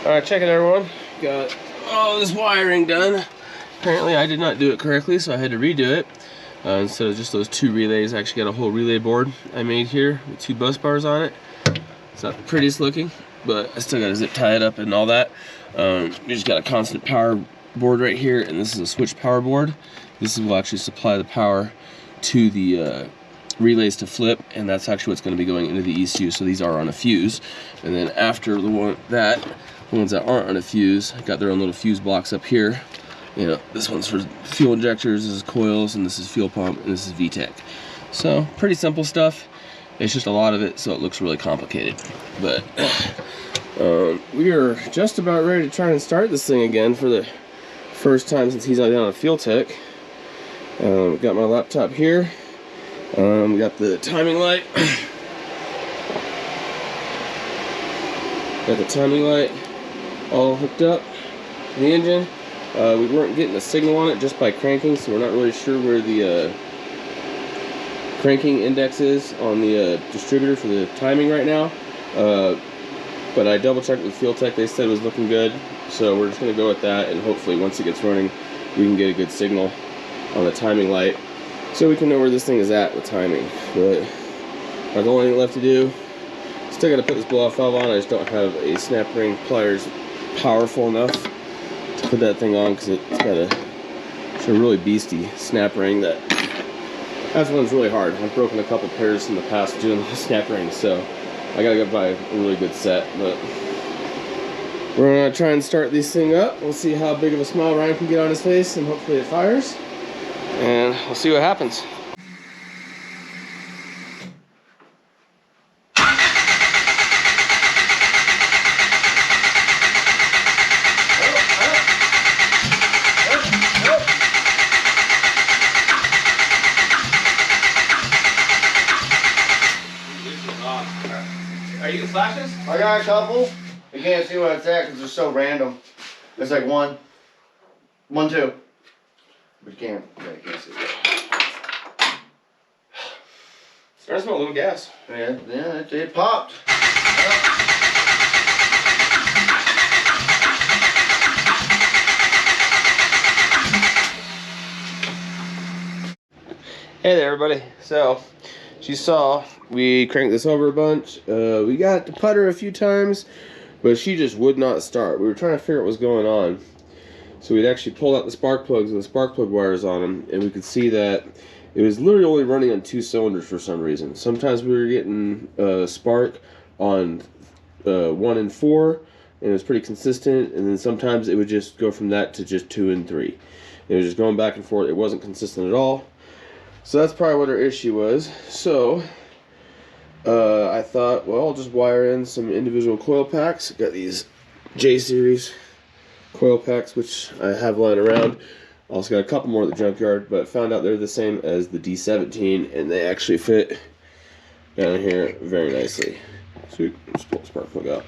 Alright, check it everyone. Got all this wiring done. Apparently I did not do it correctly, so I had to redo it. Instead of just those two relays, I actually got a whole relay board I made here with 2 bus bars on it. It's not the prettiest looking, but I still got to zip tie it up and all that. You just got a constant power board right here, and this is a switch power board. This will actually supply the power to the relays to flip, and that's actually what's going to be going into the ECU. So these are on a fuse, and then after the ones that aren't on a fuse got their own little fuse blocks up here. You know, this one's for fuel injectors, this is coils, and this is fuel pump, and this is VTEC. So pretty simple stuff. It's just a lot of it, so it looks really complicated. But we are just about ready to try and start this thing again for the first time since he's down at Fueltech. Got my laptop here. We got the timing light. Got the timing light all hooked up to the engine. We weren't getting a signal on it just by cranking, so we're not really sure where the cranking index is on the distributor for the timing right now. But I double checked with Fueltech, they said it was looking good, so we're just going to go with that, and hopefully once it gets running we can get a good signal on the timing light so we can know where this thing is at with timing. But the only thing left to do, still got to put this blow off valve on. I just don't have a snap ring pliers powerful enough to put that thing on, because it's got a really beastie snap ring that one's really hard. I've broken a couple pairs in the past doing the snap rings, so I gotta go buy a really good set. But we're gonna try and start this thing up. We'll see how big of a smile Ryan can get on his face, and hopefully it fires, and we'll see what happens. Are you getting flashes? I got a couple. You can't see what it's at because they're so random. It's like 1, 1, 2. But you can't see it. Starting to smell a little gas. Yeah, it popped. Hey there everybody. So, as you saw, we cranked this over a bunch. We got to putter a few times, but she just would not start. We were trying to figure out what was going on. So we'd actually pulled out the spark plugs and the spark plug wires on them, and we could see that it was literally only running on 2 cylinders for some reason. Sometimes we were getting spark on 1 and 4, and it was pretty consistent, and then sometimes it would just go from that to just 2 and 3. It was just going back and forth. It wasn't consistent at all. So that's probably what our issue was. So I thought, well, I'll just wire in some individual coil packs. Got these J-series coil packs, which I have lying around. Also got a couple more at the junkyard, but found out they're the same as the D17, and they actually fit down here very nicely. So let's pull the spark plug out.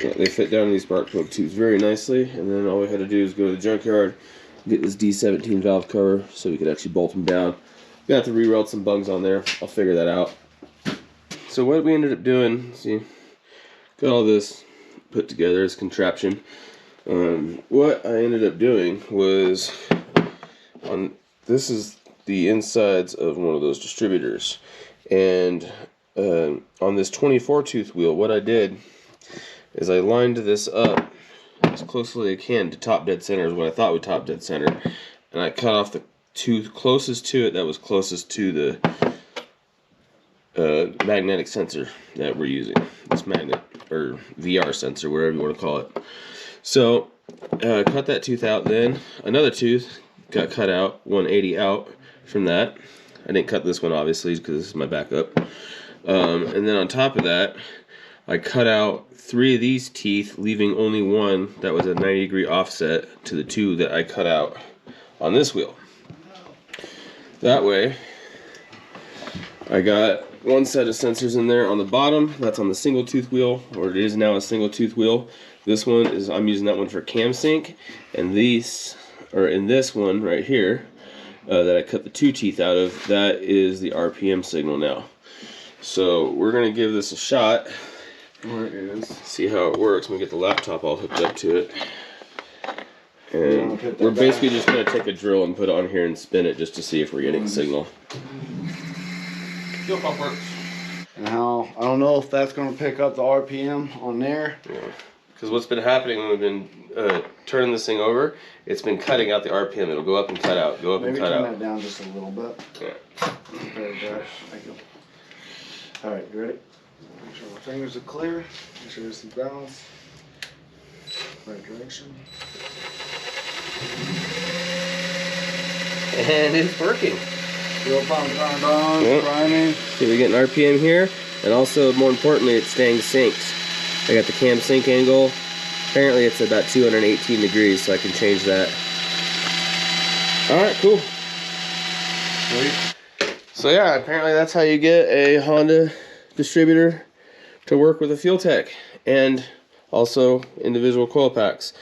Yeah, they fit down in these spark plug tubes very nicely, and then all we had to do is go to the junkyard, get this D17 valve cover so we could actually bolt them down. Gonna have to re-weld some bungs on there. I'll figure that out. So what we ended up doing, see, got all this put together as contraption. What I ended up doing was, this is the insides of one of those distributors, and on this 24 tooth wheel, what I did is I lined this up as closely as I can to top dead center, is what I thought would top dead center, and I cut off the tooth closest to it that was closest to the magnetic sensor that we're using, this magnet or VR sensor, whatever you want to call it. So cut that tooth out. Then another tooth got cut out, 180 out from that. I didn't cut this one obviously because this is my backup. And then on top of that, I cut out 3 of these teeth, leaving only one that was a 90-degree offset to the 2 that I cut out on this wheel. That way I got one set of sensors in there on the bottom. That's on the single tooth wheel, or it is now a single tooth wheel. This one is, I'm using that one for cam sync, and these, or in this one right here that I cut the 2 teeth out of, that is the RPM signal now. So we're gonna give this a shot There it is. See how it works when we get the laptop all hooked up to it. And put that we're basically back. just going to take a drill and put it on here and spin it just to see if we're getting signal. Fuel pump works. Now, I don't know if that's going to pick up the RPM on there. Yeah. Because what's been happening when we've been turning this thing over, it's been cutting out the RPM. It'll go up and cut out, go up and cut out. Maybe turn that down just a little bit. Yeah. There you go. Thank you. All right, you ready? Make sure my fingers are clear. Make sure there's some balance. Right direction. And it's working. Fuel pump turned on, Yep. priming. See, we're getting RPM here, and also, more importantly, it's staying synced. I got the cam sync angle. Apparently, it's about 218 degrees, so I can change that. All right, cool. So yeah, apparently that's how you get a Honda distributor to work with a Fueltech, and also individual coil packs.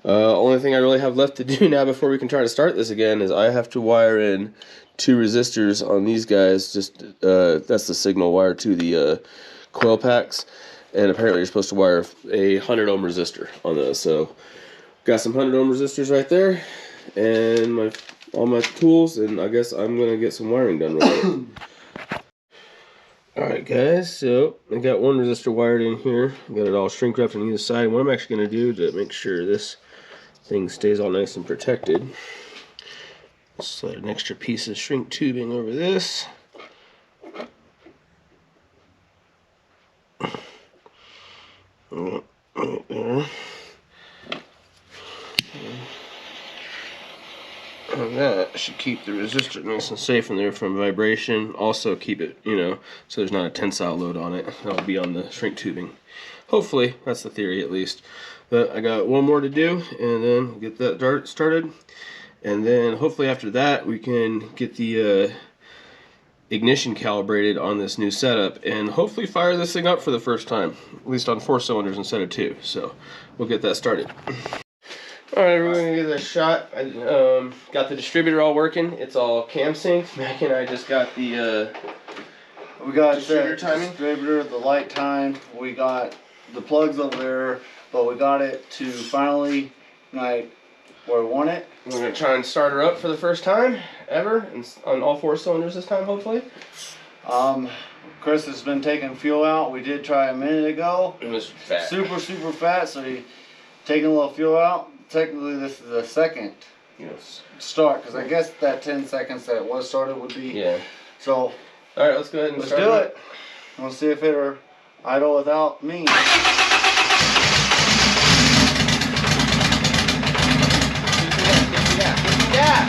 Only thing I really have left to do now before we can try to start this again is I have to wire in 2 resistors on these guys. Just that's the signal wire to the coil packs, and apparently you're supposed to wire a 100 ohm resistor on those. So got some 100 ohm resistors right there, and all my tools, and I guess I'm gonna get some wiring done real quick. Alright guys, so I got one resistor wired in here. I got it all shrink wrapped on either side. What I'm actually going to do to make sure this thing stays all nice and protected, slide an extra piece of shrink tubing over this. Right there. And that should keep the resistor nice and safe in there from vibration. Also keep it, so there's not a tensile load on it. That'll be on the shrink tubing. Hopefully, that's the theory at least. But I got one more to do, and then we'll get that started. And then hopefully after that, we can get the ignition calibrated on this new setup, and hopefully fire this thing up for the first time. At least on 4 cylinders instead of 2. So we'll get that started. Alright, we're going to give it a shot. I got the distributor all working. It's all cam synced. Mac and I just got the We got distributor the timing. distributor, the light time. We got the plugs over there, but we got it to finally, like, where we want it. We're going to try and start her up for the first time ever, and on all 4 cylinders this time, hopefully. Chris has been taking fuel out. We did try a minute ago. It was fat. Super fat, so he taking a little fuel out. Technically, this is the second Yes. start, because I guess that 10 seconds that it was started would be. Yeah. So, Alright, let's go ahead and let's start do her it. We'll see if it'll idle without me. Yeah.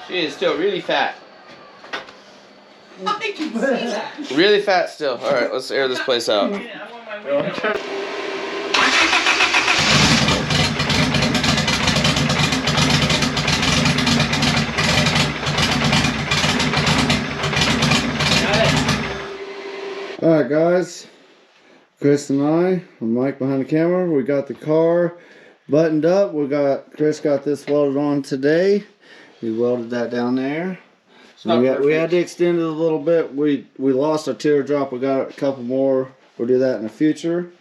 She is still really fat. I can see that. Really fat still. Alright, let's air this place out. Yeah, I'm on my way down. Alright guys, Chris and I, Mike behind the camera, we got the car buttoned up. Chris got this welded on today. We welded that down there. So we had to extend it a little bit. We lost our teardrop. We got a couple more. We'll do that in the future.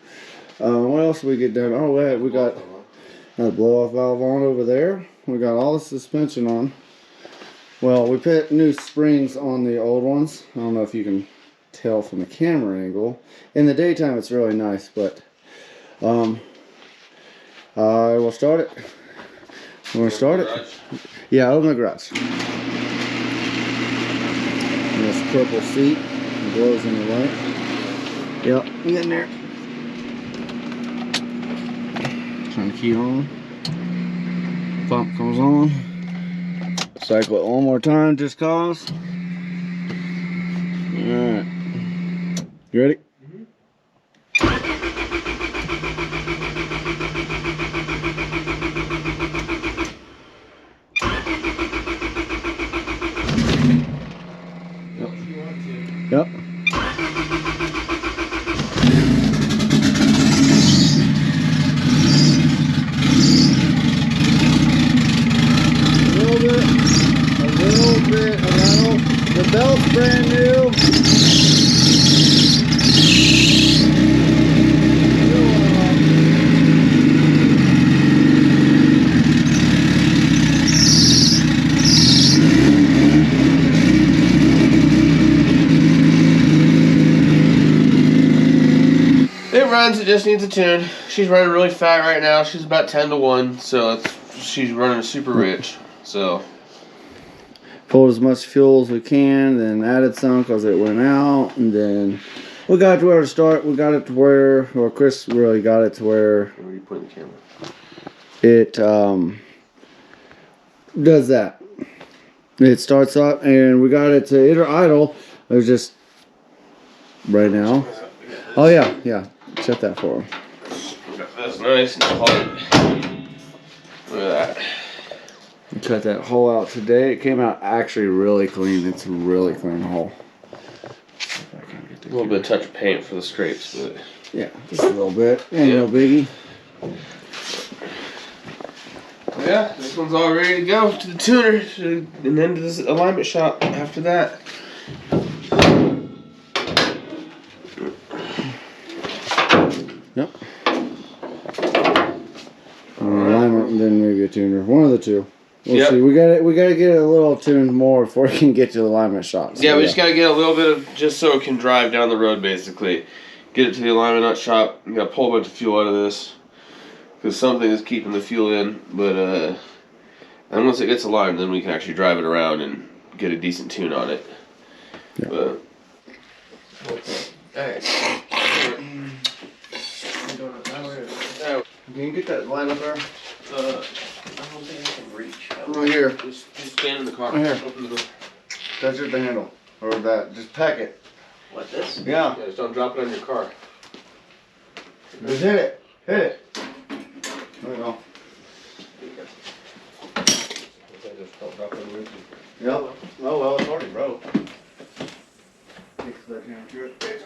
What else did we get done? Oh, we got a blow-off valve on over there. We got all the suspension on. Well, we put new springs on the old ones. I don't know if you can tell from the camera angle. In the daytime, it's really nice, but I will start it. You want to start it? Yeah, open the garage. And this purple seat blows in the light. Yep, get in there. Turn the key on. Pump comes on. Cycle it one more time, just cause. Alright. You ready? Yep. runs, it just needs a tune. She's running really fat right now. She's about 10-1, so she's running super rich. So pulled as much fuel as we can, then added some because it went out, and then we got to where to start. We got it to where, well, Chris really got it to where where are you putting the camera? it does that. It starts up, and we got it to either idle. It was just right now. Oh yeah, yeah. Shut that for him. That's nice and hard. Look at that. We cut that hole out today. It came out actually really clean. It's a really clean hole. A little bit of touch of paint for the scrapes, but yeah, just a little bit. Ain't no biggie. yeah, this one's all ready to go to the tuner and then to this alignment shop after that. Yep. Alignment and then maybe a tuner. One of the two. We'll see. We gotta get it a little tuned more before we can get to the alignment shop. So yeah, we just gotta get a little bit of just so it can drive down the road basically. Get it to the alignment nut shop. We gotta pull a bunch of fuel out of this. Because something is keeping the fuel in, but and once it gets aligned, then we can actually drive it around and get a decent tune on it. Yeah. But, Can you get that line up there? I don't think I can reach. Right here. Just stand in the car. Right here. Open the door. Touch it with the handle. Or that. Just pack it. What, this? Yeah. Yeah, just don't drop it on your car. Just hit it. Hit it. There we go. Yep. Oh well, it's already broke. It's